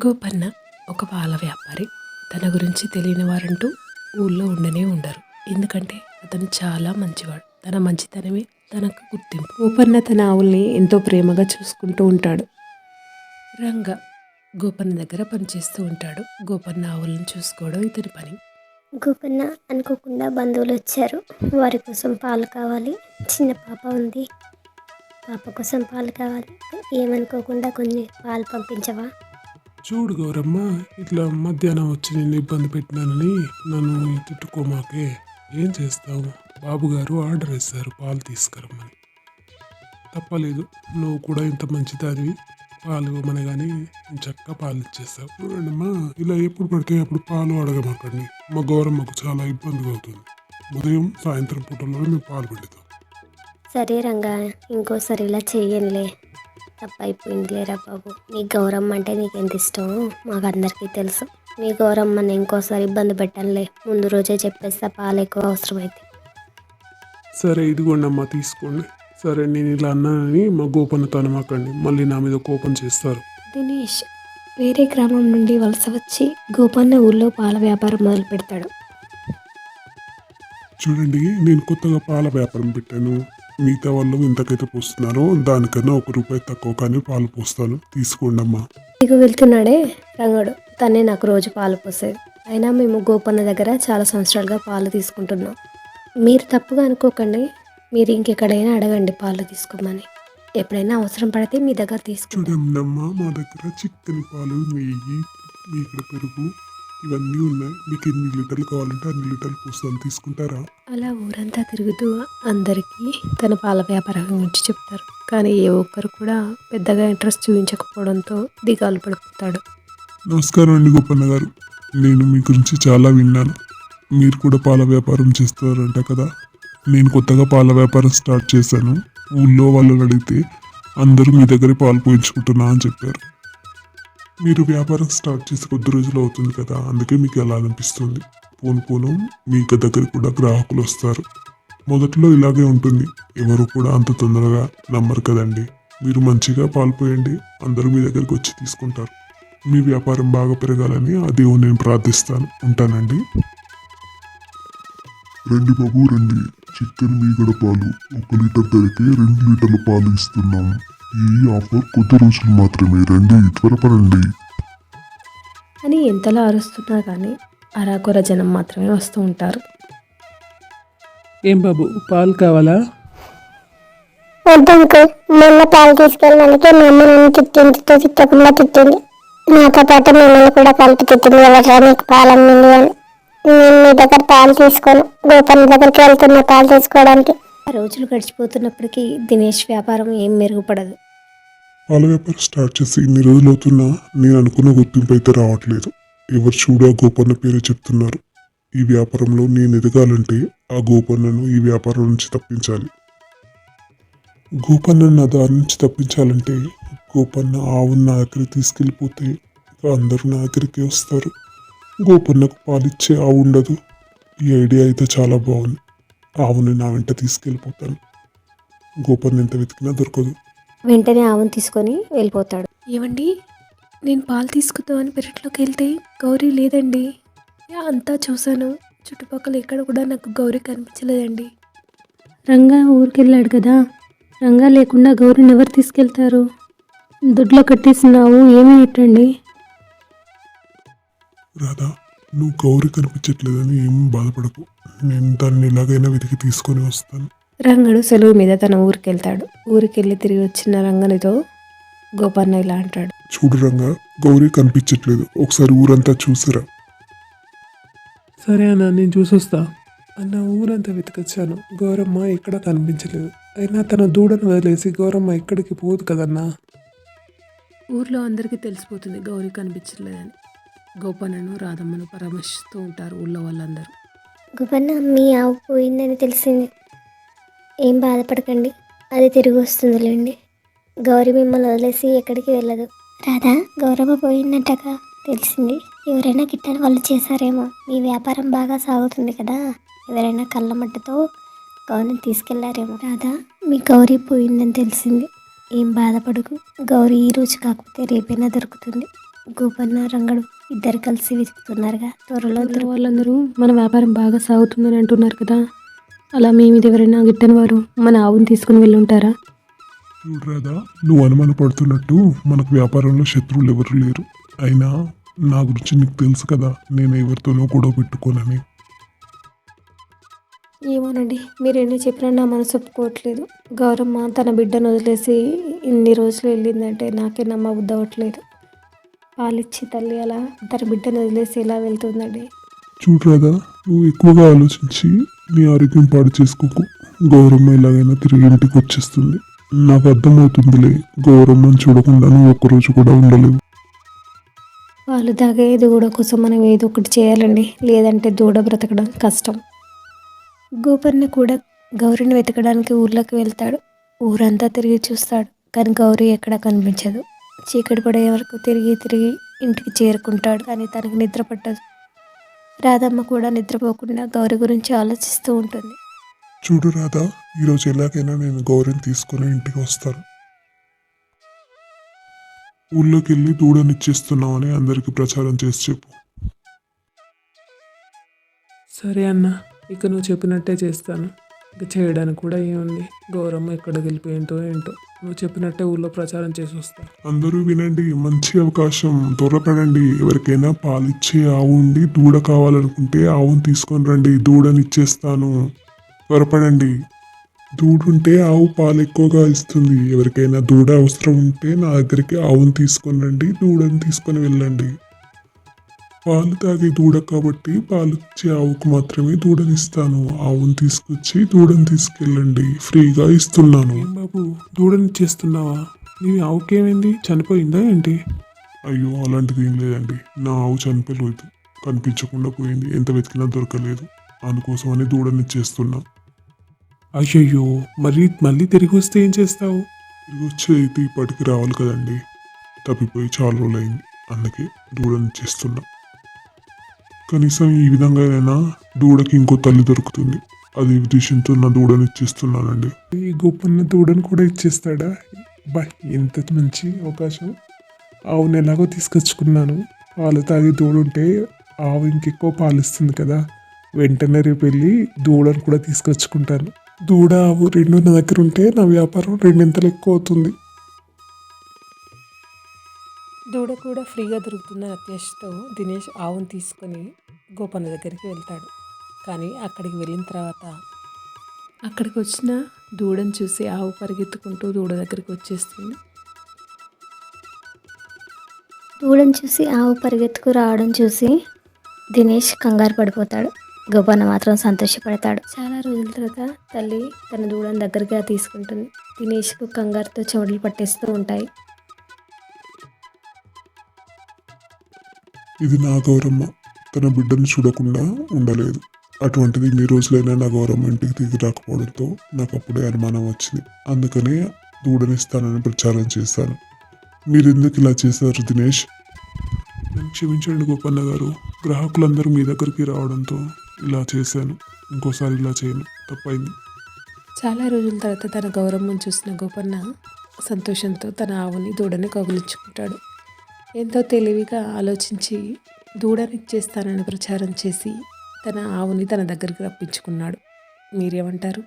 గోపన్న ఒక పాల వ్యాపారి. తన గురించి తెలియని వారంటూ ఊళ్ళో ఉండనే ఉండరు. ఎందుకంటే అతను చాలా మంచివాడు. తన మంచితనమే తనకు గుర్తింపు. గోపన్న తన ఆవుల్ని ఎంతో ప్రేమగా చూసుకుంటూ ఉంటాడు. రంగ గోపన్న దగ్గర పనిచేస్తూ ఉంటాడు. గోపన్న ఆవులను చూసుకోవడం ఇతని పని. గోపన్న అనుకోకుండా బంధువులు వచ్చారు. వారి కోసం పాలు కావాలి. చిన్న పాప ఉంది, పాప కోసం పాలు కావాలి. ఏమనుకోకుండా కొన్ని పాలు పంపించవా? చూడు గౌరమ్మ, ఇట్లా మధ్యాహ్నం వచ్చి నిన్ను ఇబ్బంది పెట్టినానని నన్ను తిట్టుకోమాకే. ఏం చేస్తావు? బాబుగారు ఆర్డర్ ఇస్తారు పాలు తీసుకురమ్మని. తప్పలేదు, నువ్వు కూడా ఇంత మంచిదానివి. పాలు ఇవ్వమనగానే నేను చక్కగా పాలు ఇచ్చేస్తావు. చూడండమ్మా, ఇలా ఎప్పుడు పడితే అప్పుడు పాలు అడగమాకండి. మా గౌరమ్మకు చాలా ఇబ్బందిగా అవుతుంది. ఉదయం సాయంత్రం పూటల్లో మేము పాలు పెడతాం. సరే రంగా, ఇంకోసారి ఇలా చెయ్యనులే. తప్పైపోయింది లేరా బాబు. నీ గౌరమ్మ అంటే నీకు ఎంత ఇష్టమో మాకు అందరికీ తెలుసు. మీ గౌరమ్మని ఇంకోసారి ఇబ్బంది పెట్టనులే. ముందు రోజే చెప్పేస్తా పాలు ఎక్కువ అవసరమైతే. సరే ఇదిగోండమ్మా, తీసుకోండి. సరే, నేను ఇలా అన్నానని మా గోపన్న తనమాకండి, మళ్ళీ నా మీద కోపం చేస్తారు. దినేష్ వేరే గ్రామం నుండి వలస వచ్చి గోపన్న ఊళ్ళో పాల వ్యాపారం మొదలు పెడతాడు. చూడండి, నేను కొత్తగా పాల వ్యాపారం పెట్టాను. మిగతా వాళ్ళు ఎంతకైతే పోస్తున్నారో దానికన్నా ₹1 తక్కువ కానీ పాలు పోస్తాను, తీసుకోండి అమ్మా. నీకు వెళ్తున్నాడే రంగడు, తనే నాకు రోజు పాలు పోసేది. అయినా మేము గోపన్న దగ్గర చాలా సంవత్సరాలుగా పాలు తీసుకుంటున్నాం. మీరు తప్పుగా అనుకోకండి. మీరు ఇంకెక్కడైనా అడగండి పాలు తీసుకోమని. ఎప్పుడైనా అవసరం పడితే మీ దగ్గర తీసుకుంటాం. చూడండి అమ్మా, మా దగ్గర చిక్కని పాలు, నెయ్యి, ఇక్కడ పెరుగు ఇవన్నీ ఉన్నాయి. మీకు ఎన్ని లీటర్లు కావాలంటే అన్ని లీటర్లు పోస్తాను, తీసుకుంటారా? అలా ఊరంతా తిరుగుతూ అందరికీ తన పాల వ్యాపారం గురించి చెప్తారు. కానీ ఏ ఒక్కరు కూడా పెద్దగా ఇంట్రెస్ట్ చూపించకపోవడంతో దిగాలు పడిపోతాడు. నమస్కారం అండి గోపన్న గారు, నేను మీ గురించి చాలా విన్నాను. మీరు కూడా పాల వ్యాపారం చేస్తారంట కదా. నేను కొత్తగా పాల వ్యాపారం స్టార్ట్ చేశాను. ఊళ్ళో వాళ్ళని అడిగితే అందరూ మీ దగ్గర పాలు పోయించుకుంటున్నా అని చెప్పారు. మీరు వ్యాపారం స్టార్ట్ చేసి కొద్ది రోజులు అవుతుంది కదా, అందుకే మీకు ఎలా అనిపిస్తుంది. పోను పోను మీ దగ్గర కూడా గ్రాహకులు వస్తారు. మొదట్లో ఇలాగే ఉంటుంది, ఎవరు కూడా అంత తొందరగా నమ్మరు కదండి. మీరు మంచిగా పాలు పోయండి, అందరూ మీ దగ్గరికి వచ్చి తీసుకుంటారు. మీ వ్యాపారం బాగా పెరగాలని ఆ దేవుని నేను ప్రార్థిస్తాను. ఉంటానండి. రండి బాబు రండి, చికెన్ మీగడ పాలు 1 లీటర్ ధరకే 2 లీటర్ల పాలు ఇస్తున్నాము. ఈ ఆఫర్ కొద్ది రోజులు మాత్రమే, రండి త్వరపడండి అని ఎంతలా అరుస్తున్నా కానీ అరాకొర జనం మాత్రమే వస్తూ ఉంటారు. ఏం బాబు, పాలు కావాలా? వద్దంకు, మొన్న పాలు తీసుకెళ్ళడానికి మా అమ్మ నన్ను తిట్టింది, తిట్టకుండా తిట్టింది. నాతో పాటు మిమ్మల్ని కూడా కలిపి తిట్టింది. ఎవరా నీకు పాలు అమ్మింది అని. నేను మీ దగ్గర పాలు తీసుకోను. గోపన్న దగ్గరికి వెళ్తున్నా పాలు తీసుకోవడానికి. ఆ రోజులు గడిచిపోతున్నప్పటికీ దినేష్ వ్యాపారం ఏం మెరుగుపడదు. పాల వ్యాపారం స్టార్ట్ చేసి ఇన్ని రోజులు అవుతున్నా నేను అనుకున్న గుర్తింపు అయితే రావట్లేదు. ఎవరు చూడు ఆ గోపన్న పేరే చెప్తున్నారు. ఈ వ్యాపారంలో నేను ఎదగాలంటే ఆ గోపన్నను ఈ వ్యాపారం నుంచి తప్పించాలి. గోపన్నను నా దారి నుంచి తప్పించాలంటే గోపన్న ఆవును నా దగ్గరికి తీసుకెళ్ళిపోతే ఇక అందరూ నా దగ్గరికి వస్తారు. గోపన్నకు పాలిచ్చే ఆవు ఉండదు. ఈ ఐడియా అయితే చాలా బాగుంది. ఆవుని నా వెంట తీసుకెళ్ళిపోతాను. గోపన్న ఎంత వెతికినా దొరకదు. వెంటనే ఆవును తీసుకొని వెళ్ళిపోతాడు. ఏమండి, నేను పాలు తీసుకుందామని పెరట్లోకి వెళ్తే గౌరీ లేదండి. అంతా చూశాను, చుట్టుపక్కల ఎక్కడ కూడా నాకు గౌరీ కనిపించలేదండి. రంగా ఊరికి వెళ్ళాడు కదా. రంగా లేకుండా గౌరిని ఎవరు తీసుకెళ్తారు? దొడ్లో కట్టేసినావు, ఏమీ ఇట్టండి. రాధా, నువ్వు గౌరీ కనిపించట్లేదని ఏం బాధపడకు. నేను దాన్ని ఎలాగైనా వెతికి తీసుకొని వస్తాను. రంగడు సెలవు మీద తన ఊరికి వెళ్తాడు. ఊరికి వెళ్ళి తిరిగి వచ్చిన రంగనితో గోపన్న ఇలా అంటాడు. చూడు రంగా, గౌరీ కనిపించట్లేదు, ఒకసారి ఊరంతా చూసిరా. సరే అన్న, నేను చూసొస్తా అన్న. ఊరంతా వెతికొచ్చాను, గౌరమ్మ ఎక్కడ కనిపించలేదు. అయినా తన దూడను వదిలేసి గౌరమ్మ ఎక్కడికి పోదు కదన్నా. ఊర్లో అందరికీ తెలిసిపోతుంది గౌరీ కనిపించలేదని. గోపన్నను రాధమ్మను పరామర్శిస్తూ ఉంటారు ఊళ్ళో వాళ్ళందరూ. గోపన్న, మీ ఆవు పోయిందని తెలిసింది. ఏం బాధపడకండి, అది తిరిగి వస్తుందిలేండి. గౌరీ మిమ్మల్ని వదిలేసి ఎక్కడికి వెళ్ళదు. రాధా, గౌరవ పోయిందంటగా తెలిసింది. ఎవరైనా గిట్టని వాళ్ళు చేశారేమో. మీ వ్యాపారం బాగా సాగుతుంది కదా, ఎవరైనా కళ్ళమట్టతో గౌరీని తీసుకెళ్లారేమో. రాధా, మీ గౌరీ పోయిందని తెలిసింది. ఏం బాధపడకు, గౌరీ ఈరోజు కాకపోతే రేపైనా దొరుకుతుంది. గోపన్న రంగడు ఇద్దరు కలిసి వెతుకుతున్నారుగా, త్వరలో ఊళ్ళో వాళ్ళందరూ మన వ్యాపారం బాగా సాగుతుందని అంటున్నారు కదా, అలా మీ మీద ఎవరైనా గిట్టని వారు మన ఆవుని తీసుకుని వెళ్ళి ఉంటారా? చూడు రాధా, నువ్వు అనుమాన పడుతున్నట్టు మనకు వ్యాపారంలో శత్రువులు ఎవరు లేరు. అయినా నా గురించి నీకు తెలుసు కదా, నేను ఎవరితోనూ గొడవ పెట్టుకోనని. ఏమోనండి, మీరేంటి చెప్పినా నా మనసు ఒప్పుకోవట్లేదు. గౌరమ్మ తన బిడ్డను వదిలేసి ఇన్ని రోజులు వెళ్ళిందంటే నాకే నమ్మబుద్ధి అవ్వట్లేదు. పాలిచ్చి తల్లి అలా తన బిడ్డను వదిలేసి ఎలా వెళ్తుందండి? చూడు రాధా, నువ్వు ఎక్కువగా ఆలోచించి నీ ఆరోగ్యం పాడు చేసుకోకు. గౌరమ్మ ఎలాగైనా తిరిగి ఇంటికి వచ్చేస్తుంది. నాకు అర్థమవుతుందిలే, గౌరమ్మని చూడకుండా నువ్వు ఒక్కరోజు కూడా ఉండలేవు. వాళ్ళు తాగే దూడ కోసం మనం ఏదో ఒకటి చేయాలండి, లేదంటే దూడ బ్రతకడం కష్టం. గోపన్న కూడా గౌరిని వెతకడానికి ఊర్లోకి వెళ్తాడు. ఊరంతా తిరిగి చూస్తాడు, కానీ గౌరీ ఎక్కడా కనిపించదు. చీకటి పడే వరకు తిరిగి ఇంటికి చేరుకుంటాడు, కానీ తనకు నిద్ర పట్టదు. రాధమ్మ కూడా నిద్రపోకుండా గౌరి గురించి ఆలోచిస్తూ ఉంటుంది. చూడు రాధా, ఈరోజు ఎలాగైనా నేను గౌరిని తీసుకొని ఇంటికి వస్తాను. ఊళ్ళోకి వెళ్ళి దూడనిచ్చేస్తున్నామని అందరికి ప్రచారం చేసి చెప్పు. సరే అన్న, ఇక నువ్వు చెప్పినట్టే చేస్తాను. ఇక చేయడానికి కూడా ఏముంది, గౌరమ్మ ఎక్కడికి వెళ్ళిపోయిందో ఏంటో. నువ్వు చెప్పినట్టే ఊళ్ళో ప్రచారం చేసి వస్తా. అందరూ వినండి, మంచి అవకాశం, త్వరపడండి. ఎవరికైనా పాలిచ్చే ఆవు ఉండి దూడ కావాలనుకుంటే ఆవును తీసుకొని రండి, దూడనిచ్చేస్తాను. త్వరపడండి. దూడుంటే ఆవు పాలు ఎక్కువగా ఇస్తుంది. ఎవరికైనా దూడ అవసరం ఉంటే నా దగ్గరికి ఆవును తీసుకొని రండి, దూడని తీసుకొని వెళ్ళండి. పాలు తాగే దూడ కాబట్టి పాలు ఇచ్చే ఆవుకు మాత్రమే దూడనిస్తాను. ఆవును తీసుకొచ్చి దూడని తీసుకెళ్ళండి, ఫ్రీగా ఇస్తున్నాను. ఏం బాబు, దూడని చేస్తున్నావా? నీ ఆవుకేమైంది, చనిపోయిందా ఏంటి? అయ్యో, అలాంటిది ఏం లేదండి. నా ఆవు చనిపోలేదు, కనిపించకుండా పోయింది. ఎంత వెతికినా దొరకలేదు. అందుకోసమని దూడనిచ్చేస్తున్నా. అయ్యయ్యో, మళ్ళీ తిరిగి వస్తే ఏం చేస్తావు? తిరిగి వచ్చి అయితే ఇప్పటికి రావాలి కదండి. తప్పిపోయి చాలా రోజులైంది, అందుకే దూడనిచ్చేస్తున్నా. కనీసం ఈ విధంగానైనా దూడకి ఇంకో తల్లి దొరుకుతుంది. అది ఉద్దేశంతో నా దూడని ఇచ్చేస్తున్నానండి. ఈ గోపన్న దూడను కూడా ఇచ్చేస్తాడా? బా, ఎంత మంచి అవకాశం. ఆవును ఎలాగో తీసుకొచ్చుకున్నాను. పాలు తాగి దూడుంటే ఆవు ఇంకెక్కువ పాలు ఇస్తుంది కదా. వెంటనే రేపు వెళ్ళి దూడను కూడా తీసుకొచ్చుకుంటాను. దూడ ఆవు రెండు నా దగ్గర ఉంటే నా వ్యాపారం రెండింతలు ఎక్కువ అవుతుంది. దూడ కూడా ఫ్రీగా దొరుకుతుందని అత్యాశతో దినేష్ ఆవును తీసుకొని గోపన్న దగ్గరికి వెళ్తాడు. కానీ అక్కడికి వెళ్ళిన తర్వాత అక్కడికి వచ్చిన దూడను చూసి ఆవు పరిగెత్తుకుంటూ దూడ దగ్గరికి వచ్చేస్తుంది. దూడను చూసి ఆవు పరిగెత్తుకు రావడం చూసి దినేష్ కంగారు పడిపోతాడు. గోపన్న మాత్రం సంతోషపడతాడు. చాలా రోజుల తర్వాత తల్లి తన దూడను దగ్గరగా తీసుకుంటుంది. దినేష్కు కంగారుతో చెవులు పట్టేస్తూ ఉంటాయి. ఇది నా గౌరమ్మ, తన బిడ్డను చూడకుండా ఉండలేదు. అటువంటిది ఇన్ని రోజులైనా నా గౌరమ్మ ఇంటికి తిరిగి రాకపోవడంతో నాకు అప్పుడే అనుమానం వచ్చింది. అందుకనే దూడనిస్తానని ప్రచారం చేశాను. మీరెందుకు ఇలా చేశారు దినేష్? నన్ను క్షమించండి గోపన్న గారు, గ్రాహకులందరూ మీ దగ్గరికి రావడంతో ఇలా చేశాను. ఇంకోసారి ఇలా చేయను, తప్పైంది. చాలా రోజుల తర్వాత తన గౌరమ్మను చూసిన గోపన్న సంతోషంతో తన ఆవుని దూడని కౌగిలించుకుంటాడు. ఎంతో తెలివిగా ఆలోచించి దూడనిచ్చేస్తానని ప్రచారం చేసి తన ఆవుని తన దగ్గరికి రప్పించుకున్నాడు. మీరేమంటారు?